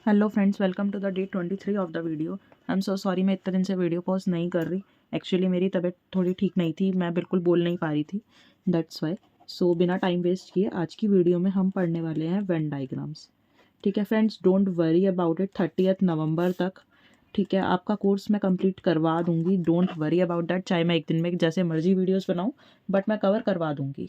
Hello friends, welcome to the day 23 of the video. I am so sorry, मैं इतने दिन से video post नहीं कर रही। एक्चुअली मेरी तबीयत थोड़ी ठीक नहीं थी, मैं बिल्कुल बोल नहीं पा रही थी, दैट्स वाई। सो बिना टाइम वेस्ट किए आज की वीडियो में हम पढ़ने वाले हैं वेन डायग्राम्स। ठीक है friends, don't worry about it, 30 नवंबर तक ठीक है आपका कोर्स मैं कंप्लीट करवा दूंगी। डोंट वरी अबाउट दैट, चाहे मैं एक दिन में जैसे मर्जी वीडियोस बनाऊं, बट मैं कवर करवा दूंगी।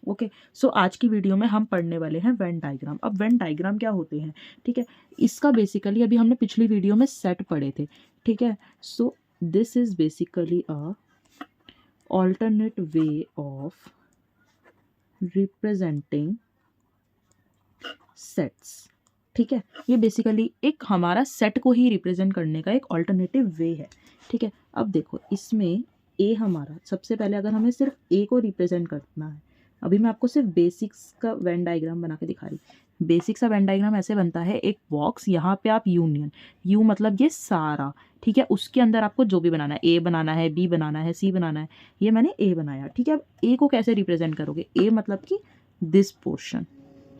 ओके, सो आज की वीडियो में हम पढ़ने वाले हैं वेन डायग्राम। अब वेन डायग्राम क्या होते हैं, ठीक है, इसका बेसिकली अभी हमने पिछली वीडियो में सेट पढ़े थे। ठीक है, so this is basically a alternate way of representing sets। ठीक है, ये बेसिकली एक हमारा सेट को ही रिप्रेजेंट करने का एक ऑल्टरनेटिव वे है। ठीक है, अब देखो इसमें ए हमारा, सबसे पहले अगर हमें सिर्फ ए को रिप्रेजेंट करना है, अभी मैं आपको सिर्फ बेसिक्स का वेन डायग्राम बना के दिखा रही। बेसिक्स का वेन डायग्राम ऐसे बनता है, एक बॉक्स, यहाँ पे आप यूनियन, यू मतलब ये सारा, ठीक है, उसके अंदर आपको जो भी बनाना है, ए बनाना है, बी बनाना है, सी बनाना है, ये मैंने ए बनाया। ठीक है, अब ए को कैसे रिप्रेजेंट करोगे, ए मतलब कि दिस पोर्शन।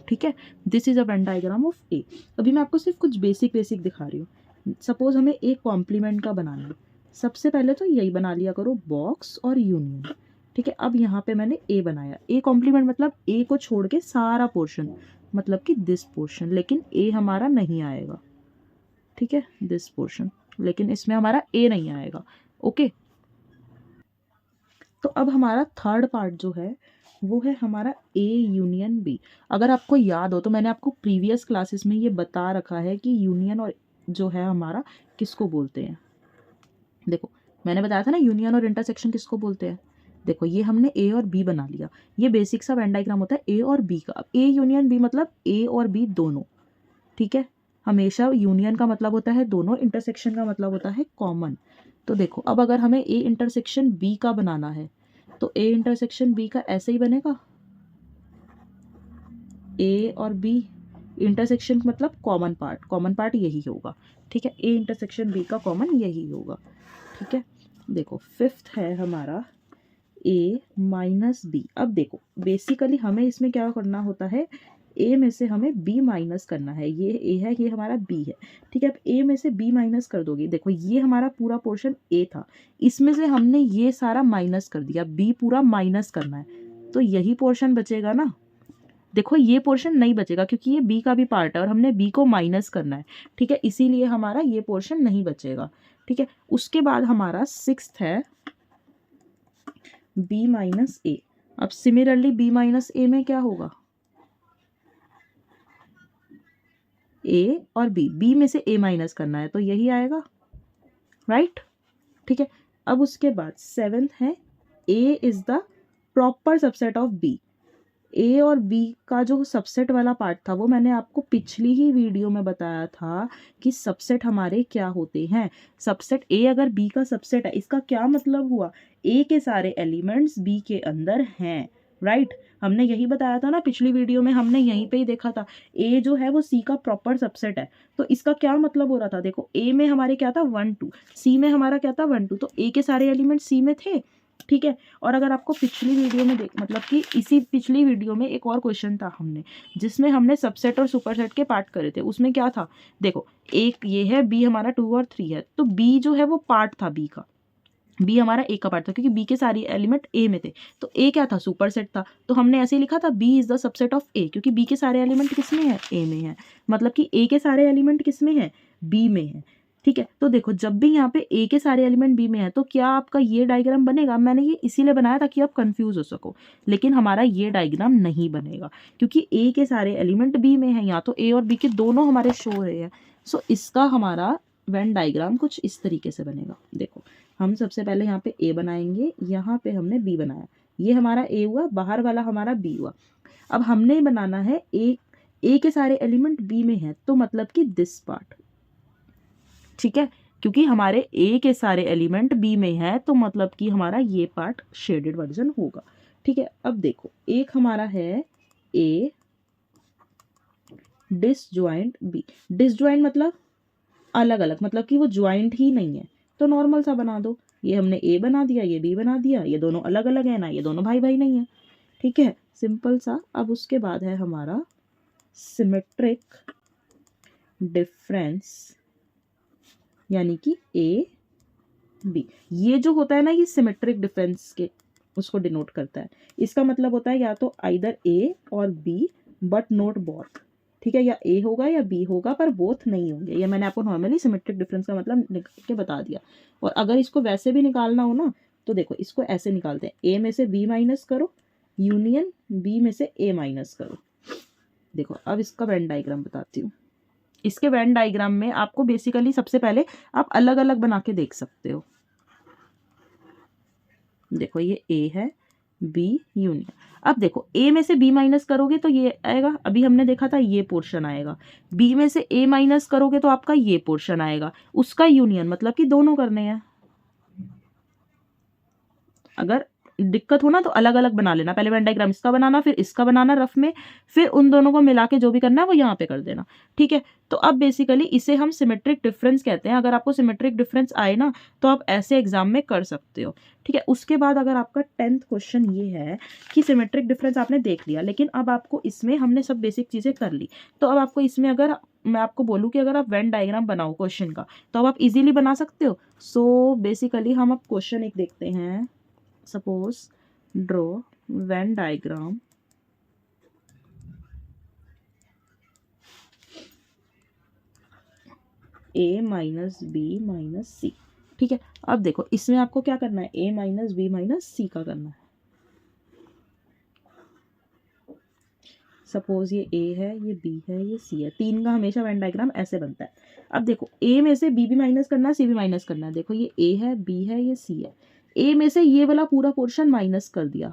ठीक है, this is a Venn diagram of A. अभी मैं आपको सिर्फ कुछ बेसिक दिखा रही हूँ। सपोज हमें एक कॉम्प्लीमेंट का बनाना है, सबसे पहले तो यही बना लिया करो, बॉक्स और यूनियन। ठीक है, अब यहाँ पे मैंने ए बनाया, ए कॉम्प्लीमेंट मतलब ए को छोड़ के सारा पोर्शन, मतलब कि दिस पोर्शन, लेकिन ए हमारा नहीं आएगा। ठीक है, दिस पोर्शन, लेकिन इसमें हमारा ए नहीं आएगा। ओके, तो अब हमारा थर्ड पार्ट जो है वो है हमारा ए यूनियन बी। अगर आपको याद हो तो मैंने आपको प्रीवियस क्लासेस में ये बता रखा है कि यूनियन और जो है हमारा किसको बोलते हैं। देखो मैंने बताया था ना, यूनियन और इंटरसेक्शन किसको बोलते हैं। देखो ये हमने ए और बी बना लिया, ये बेसिक सा वेन डायग्राम होता है ए और बी का। अब ए यूनियन बी मतलब ए और बी दोनों। ठीक है, हमेशा यूनियन का मतलब होता है दोनों, इंटरसेक्शन का मतलब होता है कॉमन। तो देखो अब अगर हमें ए इंटरसेक्शन बी का बनाना है तो ए इंटरसेक्शन बी का ऐसे ही बनेगा, ए और बी इंटरसेक्शन मतलब कॉमन पार्ट यही होगा। ठीक है, ए इंटरसेक्शन बी का कॉमन यही होगा। ठीक है, देखो फिफ्थ है हमारा ए माइनस बी। अब देखो बेसिकली हमें इसमें क्या करना होता है, ए में से हमें बी माइनस करना है। ये ए है, ये हमारा बी है। ठीक है, अब ए में से बी माइनस कर दोगे, देखो ये हमारा पूरा पोर्शन ए था, इसमें से हमने ये सारा माइनस कर दिया, बी पूरा माइनस करना है, तो यही पोर्शन बचेगा ना। देखो ये पोर्शन नहीं बचेगा क्योंकि ये बी का भी पार्ट है और हमने बी को माइनस करना है। ठीक है, इसीलिए हमारा ये पोर्शन नहीं बचेगा। ठीक है, उसके बाद हमारा सिक्स्थ है बी माइनस ए। अब सिमिलरली बी माइनस ए में क्या होगा, ए और बी में से ए माइनस करना है तो यही आएगा, राइट। ठीक है, अब उसके बाद सेवेंथ है A is the proper subset of B. A और बी का जो सबसेट वाला पार्ट था वो मैंने आपको पिछली ही वीडियो में बताया था कि सबसेट हमारे क्या होते हैं। सबसेट ए अगर बी का सबसेट है, इसका क्या मतलब हुआ, ए के सारे एलिमेंट्स बी के अंदर हैं, राइट। हमने यही बताया था ना पिछली वीडियो में, हमने यहीं पे ही देखा था ए जो है वो सी का प्रॉपर सबसेट है। तो इसका क्या मतलब हो रहा था, देखो ए में हमारे क्या था 1 2, सी में हमारा क्या था 1 2, तो ए के सारे एलिमेंट सी में थे। ठीक है, और अगर आपको पिछली वीडियो में मतलब कि इसी पिछली वीडियो में एक और क्वेश्चन था हमने, जिसमें हमने सबसेट और सुपरसेट के पार्ट करे थे, उसमें क्या था, देखो एक ये है बी हमारा 2 और 3 है, तो बी जो है वो पार्ट था बी का, बी हमारा ए का पार्ट था क्योंकि बी के सारे एलिमेंट ए में थे, तो ए क्या था, सुपरसेट था, तो हमने ऐसे ही लिखा था B is the subset of A, क्योंकि बी के सारे एलिमेंट किस में है, ए में है, मतलब कि ए के सारे एलिमेंट किस में है, बी में है। ठीक है, तो देखो जब भी यहाँ पे ए के सारे एलिमेंट बी में है तो क्या आपका ये डायग्राम बनेगा, मैंने ये इसीलिए बनाया ताकि आप कंफ्यूज हो सको, लेकिन हमारा ये डायग्राम नहीं बनेगा क्योंकि ए के सारे एलिमेंट बी में है, यहाँ तो ए और बी के दोनों हमारे शो हो रहे हैं। सो इसका हमारा वेन डायग्राम कुछ इस तरीके से बनेगा। देखो हम सबसे पहले यहाँ पे ए बनाएंगे, यहाँ पे हमने बी बनाया, ये हमारा ए हुआ, बाहर वाला हमारा बी हुआ। अब हमने बनाना है ए के सारे एलिमेंट बी में है, तो मतलब कि दिस पार्ट। ठीक है, क्योंकि हमारे ए के सारे एलिमेंट बी में है तो मतलब कि हमारा ये पार्ट शेडेड वर्जन होगा। ठीक है, अब देखो एक हमारा है ए डिसजॉइंट बी। डिसजॉइंट मतलब अलग अलग, मतलब कि वो ज्वाइंट ही नहीं है, तो नॉर्मल सा बना दो, ये हमने ए बना दिया, ये बी बना दिया, ये दोनों अलग अलग है ना, ये दोनों भाई भाई नहीं है। ठीक है, सिंपल सा। अब उसके बाद है हमारा सिमेट्रिक डिफरेंस यानी कि ए बी, ये जो होता है ना ये सिमेट्रिक डिफरेंस के उसको डिनोट करता है। इसका मतलब होता है या तो आइदर ए और बी बट नॉट बोथ, ठीक है, या ए होगा या बी होगा पर बोथ नहीं होंगे। ये मैंने आपको नॉर्मली सिमेट्रिक डिफरेंस का मतलब निकाल के बता दिया। और अगर इसको वैसे भी निकालना हो ना तो देखो इसको ऐसे निकालते हैं, ए में से बी माइनस करो यूनियन बी में से ए माइनस करो। देखो अब इसका वेन डायग्राम बताती हूँ। इसके वेन डायग्राम में आपको बेसिकली सबसे पहले आप अलग अलग बना के देख सकते हो। देखो ये ए है, बी यूनियन। अब देखो ए में से बी माइनस करोगे तो ये आएगा, अभी हमने देखा था ये पोर्शन आएगा। बी में से ए माइनस करोगे तो आपका ये पोर्शन आएगा, उसका यूनियन, मतलब कि दोनों करने हैं। अगर दिक्कत हो ना तो अलग अलग बना लेना, पहले वेन डायग्राम इसका बनाना फिर इसका बनाना रफ में, फिर उन दोनों को मिला के जो भी करना है वो यहाँ पे कर देना, ठीक है। तो अब बेसिकली इसे हम सिमेट्रिक डिफरेंस कहते हैं। अगर आपको सिमेट्रिक डिफरेंस आए ना तो आप ऐसे एग्जाम में कर सकते हो, ठीक है। उसके बाद अगर आपका 10th क्वेश्चन ये है कि सिमेट्रिक डिफरेंस आपने देख लिया, लेकिन अब आपको इसमें हमने सब बेसिक चीज़ें कर ली, तो अब आपको इसमें अगर मैं आपको बोलूँ कि अगर आप वेन डायग्राम बनाओ क्वेश्चन का तो अब आप इजीली बना सकते हो। सो बेसिकली हम अब क्वेश्चन एक देखते हैं। Suppose draw Venn diagram A minus B minus C, ठीक है। अब देखो इसमें आपको क्या करना है, A माइनस बी माइनस सी का करना है। सपोज ये A है, ये B है, ये C है, तीन का हमेशा वेन डायग्राम ऐसे बनता है। अब देखो A में से B भी माइनस करना है, C भी माइनस करना है। देखो ये A है, B है, ये C है। A में से ये वाला पूरा पोर्शन माइनस कर दिया,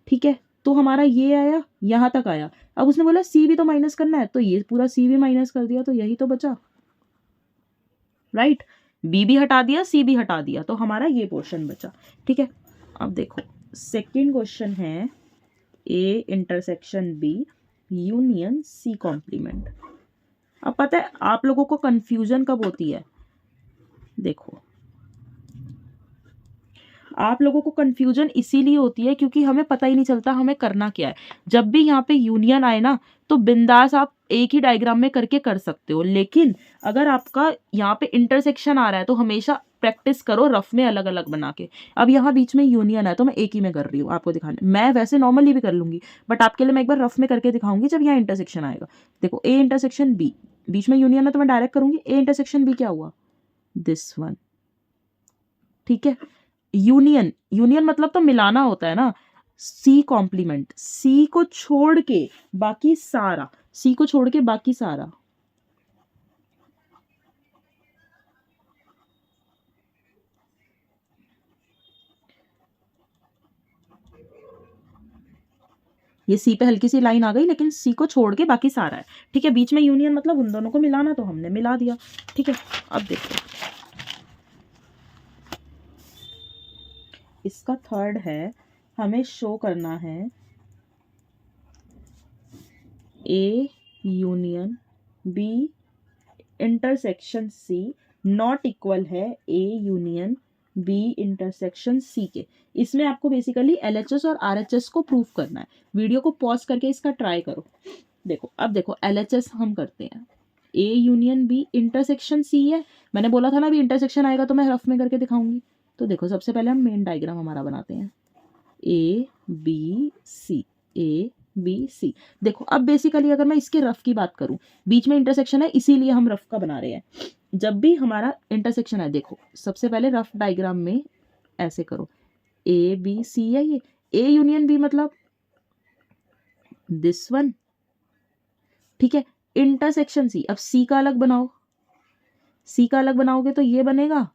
ठीक है, तो हमारा ये आया, यहाँ तक आया। अब उसने बोला C भी तो माइनस करना है, तो ये पूरा C भी माइनस कर दिया, तो यही तो बचा, राइट। B भी हटा दिया, C भी हटा दिया, तो हमारा ये पोर्शन बचा, ठीक है। अब देखो सेकंड क्वेश्चन है A intersection B union C complement. अब पता है आप लोगों को कंफ्यूजन कब होती है, देखो आप लोगों को कंफ्यूजन इसीलिए होती है क्योंकि हमें पता ही नहीं चलता हमें करना क्या है। जब भी यहाँ पे यूनियन आए ना तो बिंदास आप एक ही डायग्राम में करके कर सकते हो, लेकिन अगर आपका यहाँ पे इंटरसेक्शन आ रहा है तो हमेशा प्रैक्टिस करो रफ में अलग अलग बना के। अब यहाँ बीच में यूनियन है तो मैं एक ही में कर रही हूँ आपको दिखाने, मैं वैसे नॉर्मली भी कर लूंगी बट आपके लिए मैं एक बार रफ में करके दिखाऊंगी जब यहाँ इंटरसेक्शन आएगा। देखो ए इंटरसेक्शन बी, बीच में यूनियन है तो मैं डायरेक्ट करूंगी। ए इंटरसेक्शन बी क्या हुआ, दिस वन, ठीक है। यूनियन, यूनियन मतलब तो मिलाना होता है ना। सी कॉम्प्लीमेंट, सी को छोड़ के बाकी सारा, सी को छोड़ के बाकी सारा, ये सी पे हल्की सी लाइन आ गई लेकिन सी को छोड़ के बाकी सारा है, ठीक है। बीच में यूनियन मतलब उन दोनों को मिलाना, तो हमने मिला दिया, ठीक है। अब देखो इसका थर्ड है, हमें शो करना है A union B intersection C not equal है A union B intersection C के। इसमें आपको बेसिकली LHS और RHS को प्रूफ करना है। वीडियो को पॉज करके इसका ट्राई करो। देखो अब देखो LHS हम करते हैं, A union B intersection C है, मैंने बोला था ना अभी इंटरसेक्शन आएगा तो मैं रफ में करके दिखाऊंगी। तो देखो सबसे पहले हम मेन डायग्राम हमारा बनाते हैं, A B C, A B C. देखो अब बेसिकली अगर मैं इसके रफ की बात करूं, बीच में इंटरसेक्शन है इसीलिए हम रफ का बना रहे हैं। जब भी हमारा इंटरसेक्शन है, देखो सबसे पहले रफ डायग्राम में ऐसे करो, ए बी सी है, ये ए यूनियन बी मतलब दिस वन, ठीक है। इंटरसेक्शन सी, अब सी का अलग बनाओ, सी का अलग बनाओगे तो ये बनेगा,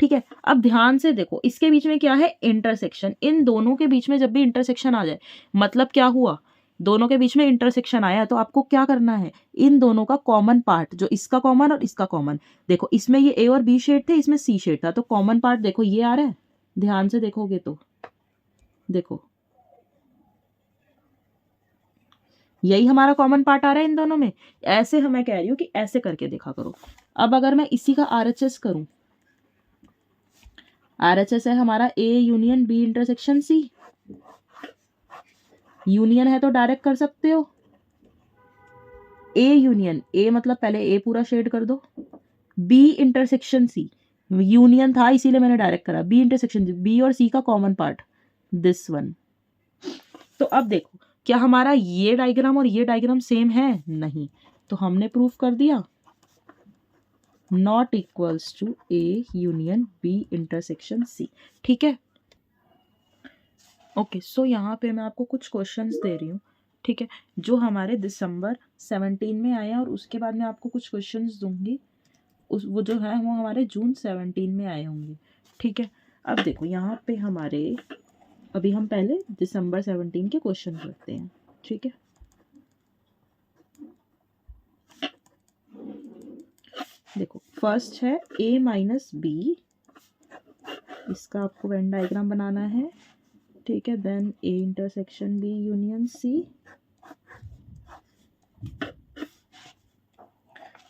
ठीक है। अब ध्यान से देखो इसके बीच में क्या है, इंटरसेक्शन। इन दोनों के बीच में जब भी इंटरसेक्शन आ जाए मतलब क्या हुआ, दोनों के बीच में इंटरसेक्शन आया तो आपको क्या करना है, इन दोनों का कॉमन पार्ट, जो इसका कॉमन और इसका कॉमन, देखो इसमें ये ए और बी शेड थे, इसमें सी शेड था, तो कॉमन पार्ट देखो ये आ रहा है, ध्यान से देखोगे तो देखो यही हमारा कॉमन पार्ट आ रहा है इन दोनों में। ऐसे हमें कह रही हूँ कि ऐसे करके देखा करो। अब अगर मैं इसी का RHS करूं, RHS है हमारा A union B intersection C, union है तो डायरेक्ट कर सकते हो, ए यूनियन, ए मतलब पहले ए पूरा शेड कर दो, बी इंटरसेक्शन सी, यूनियन था इसीलिए मैंने डायरेक्ट करा, बी इंटरसेक्शन सी, बी और सी का कॉमन पार्ट दिस वन। तो अब देखो क्या हमारा ये डायग्राम और ये डायग्राम सेम है? नहीं, तो हमने प्रूफ कर दिया not equals to A union B intersection C. ठीक है, ओके। सो यहाँ पे मैं आपको कुछ क्वेश्चंस दे रही हूँ, ठीक है, जो हमारे दिसंबर 17 में आए हैं, और उसके बाद मैं आपको कुछ क्वेश्चंस दूंगी वो जो है वो हमारे जून 17 में आए होंगे। ठीक है, अब देखो यहाँ पे हमारे, अभी हम पहले दिसंबर 17 के क्वेश्चन करते हैं। ठीक है, देखो फर्स्ट है a माइनस बी, इसका आपको वेन डायग्राम बनाना है। ठीक है, then a intersection b union c,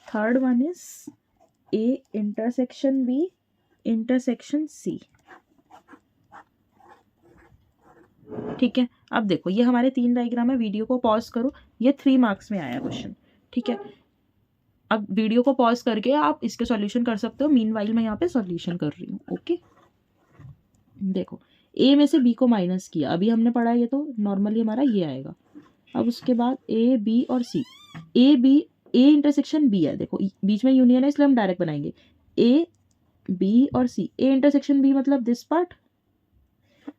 third one is a intersection b intersection c। ठीक है, अब देखो ये हमारे 3 डायग्राम है, वीडियो को पॉज करो, ये 3 मार्क्स में आया क्वेश्चन। ठीक है, अब वीडियो को पॉज करके आप इसके सॉल्यूशन कर सकते हो, मीनवाइल मैं यहाँ पे सॉल्यूशन कर रही हूँ। ओके, देखो ए में से बी को माइनस किया, अभी हमने पढ़ा ये तो नॉर्मली हमारा ये आएगा। अब उसके बाद ए बी और C, A B, A intersection B है, देखो बीच में यूनियन है इसलिए हम डायरेक्ट बनाएंगे ए बी और सी, ए इंटरसेक्शन बी मतलब दिस पार्ट,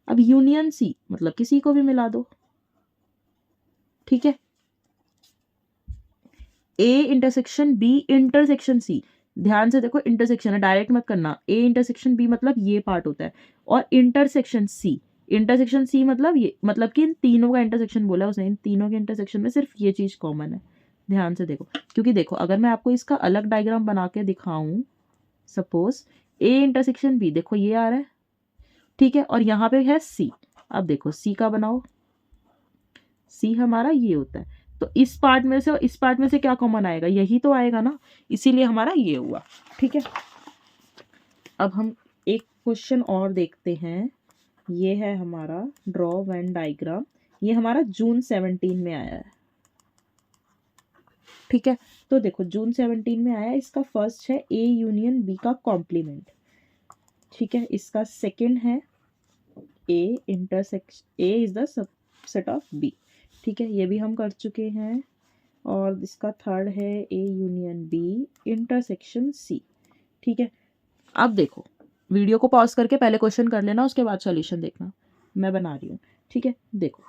अब यूनियन सी मतलब किसी को भी मिला दो। ठीक है, A intersection B intersection C, ध्यान से देखो इंटरसेक्शन है, डायरेक्ट मत करना, ए इंटरसेक्शन बी मतलब ये पार्ट होता है, और इंटरसेक्शन सी मतलब ये, मतलब कि इन तीनों का इंटरसेक्शन बोला उसने, इन तीनों के इंटरसेक्शन में सिर्फ ये चीज कॉमन है। ध्यान से देखो, क्योंकि देखो अगर मैं आपको इसका अलग डायग्राम बना के दिखाऊं, सपोज ए इंटरसेक्शन बी, देखो ये आ रहा है, ठीक है, और यहाँ पे है सी, अब देखो सी का बनाओ, सी हमारा ये होता है, तो इस पार्ट में से और इस पार्ट में से क्या कॉमन आएगा? यही तो आएगा ना, इसीलिए हमारा ये हुआ। ठीक है, अब हम एक क्वेश्चन और देखते हैं, ये है हमारा ड्रॉ वेन डायग्राम, ये हमारा जून 17 में आया है। ठीक है, तो देखो जून 17 में आया, इसका फर्स्ट है ए यूनियन बी का कॉम्प्लीमेंट। ठीक है, इसका सेकंड है A intersection, A is the subset of B. ठीक है, ये भी हम कर चुके हैं, और इसका थर्ड है A union B intersection C. ठीक है, अब देखो वीडियो को पॉज करके पहले क्वेश्चन कर लेना, उसके बाद सॉल्यूशन देखना, मैं बना रही हूँ। ठीक है, देखो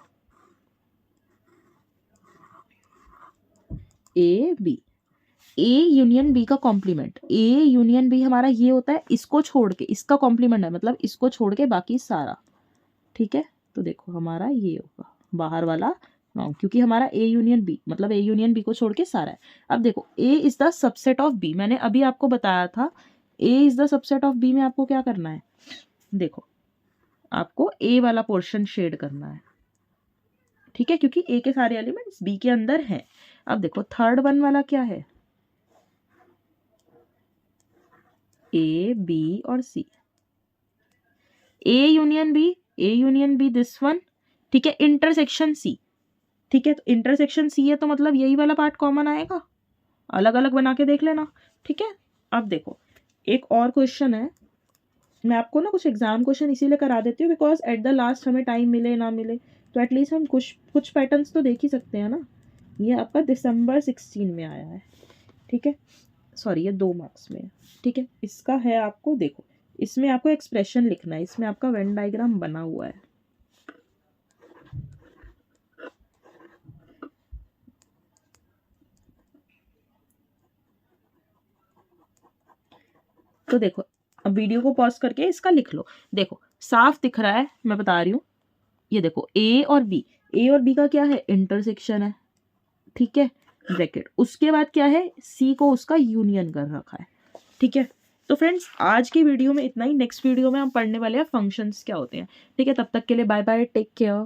A B, A union B का कॉम्प्लीमेंट, ए यूनियन बी हमारा ये होता है, इसको छोड़ के, इसका कॉम्प्लीमेंट है मतलब इसको छोड़ के बाकी सारा। ठीक है, तो देखो हमारा ये होगा बाहर वाला रॉन्ग, क्योंकि हमारा ए यूनियन बी मतलब ए यूनियन बी को छोड़ के सारा है। अब देखो A is the subset of B, मैंने अभी आपको बताया था A is the subset of B में आपको क्या करना है, देखो आपको ए वाला पोर्शन शेड करना है। ठीक है, क्योंकि ए के सारे एलिमेंट्स बी के अंदर हैं। अब देखो थर्ड वन वाला क्या है, ए बी और C, A union B this one. ठीक है, इंटरसेक्शन सी, ठीक है, तो इंटरसेक्शन सी है तो मतलब यही वाला पार्ट कॉमन आएगा, अलग अलग बना के देख लेना। ठीक है, अब देखो एक और क्वेश्चन है, मैं आपको ना कुछ एग्जाम क्वेश्चन इसीलिए करा देती हूँ बिकॉज एट द लास्ट हमें टाइम मिले ना मिले तो एटलीस्ट हम कुछ पैटर्न्स तो देख ही सकते हैं ना। ये आपका दिसंबर 16 में आया है। ठीक है, सॉरी ये 2 मार्क्स में है। ठीक है, इसका है आपको, देखो इसमें आपको एक्सप्रेशन लिखना है, इसमें आपका वेन डायग्राम बना हुआ है। तो देखो अब वीडियो को पॉज करके इसका लिख लो, देखो साफ दिख रहा है, मैं बता रही हूँ, ये देखो ए और बी का क्या है, इंटरसेक्शन है। ठीक है, ब्रैकेट, उसके बाद क्या है, सी को उसका यूनियन कर रखा है। ठीक है, तो फ्रेंड्स आज की वीडियो में इतना ही, नेक्स्ट वीडियो में हम पढ़ने वाले हैं फंक्शंस क्या होते हैं। ठीक है, तब तक के लिए बाय बाय, टेक केयर।